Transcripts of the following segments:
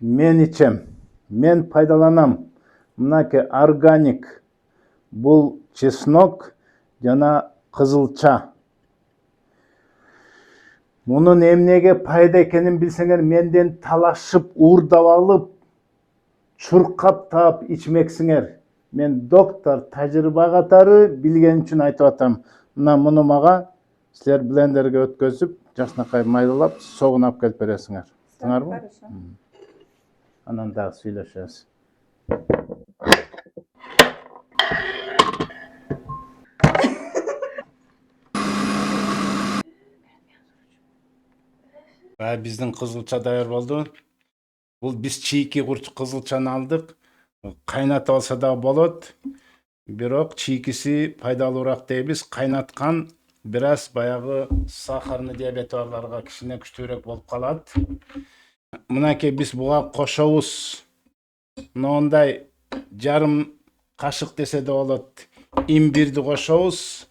мен ичем, мен пайдаланам. Мынаке органик, бул чеснок жана кызылча. Мунун эмнеге пайда экенин билсеңер, менден талашып, уурдап алып, чуркап таап ичмексиңер. Мен доктор, тажрыйба катары билген үчүн айтып атам. Муну мага силер блендерге өткөзүп, жакшынакай майлап, согун алып келип бересиңер. Тыңарбы? Анан дагы сүйлөшөбүз. Биздин кызылча даяр болду. Бул биз чийки кызылчаны алдык. Кайнатып алса да болот. Бирок чийкиси пайдалуураак дейбиз. Кайнаткан бир аз баягы сахарный диабети барларга кичине күчтүүрөөк болуп калат. Мынакей биз буга кошобуз. Мындай жарым кашык десе да болот. Имбирди кошобуз.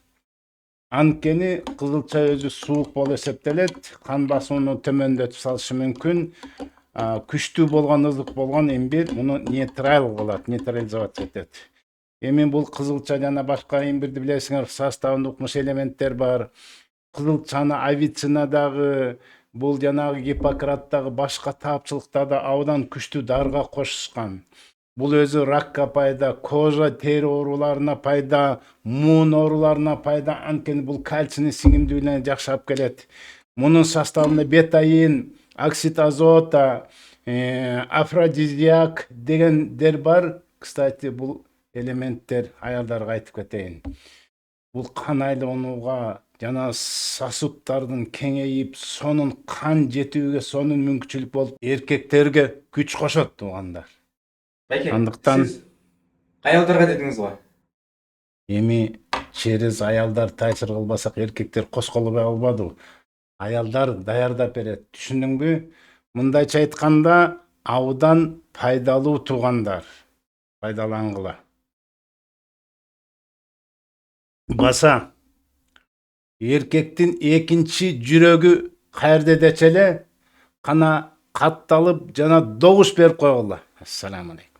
Анткени кызылча өзү суук болуп эсептелет. Кан басымын төмөндөтүп салышы мүмкүн. Күчтүү болгон, ызык болгон имбир муну нейтрал кылат, нейтрализовать этет. Эми бул кызылча жана башка имбирди билесиңер, составында укмуш элементтер бар. Кызылчаны авицинадагы, бул жанагы Гиппократтагы башка таапчылыктарда абдан күчтүү дарыга кошушкан. Бул өзү ракка пайда, кожа, тери ооруларына пайда, муун ооруларына пайда. Анткени бул кальцийни сиңимдүүлүгүнө жакшы алып келет. Мунун составында бетаин, оксид азота, афродизиак дегендер бар. Кстати, бул элементтер аялдарга айтып кетейин. Бул кан айланууга жана сосудтардын кеңейип, сонун кан жетүүгө сонун мүмкүнчүлүк болуп, эркектерге күч кошот туугандар. Андыктан сиз аялдарга дедиңиз го. Эми через аялдар таасир кылбасак эркектер косколбой калбадыбы? Аялдар даярдап берет. Түшүндүңбү? Мындайча айтканда, абдан пайдалуу туугандар. Пайдалангыла. Баса эркектин экинчи жүрөгү каерде дечеле кана катталып жана добуш берип койгула. Ассаламу алейкум.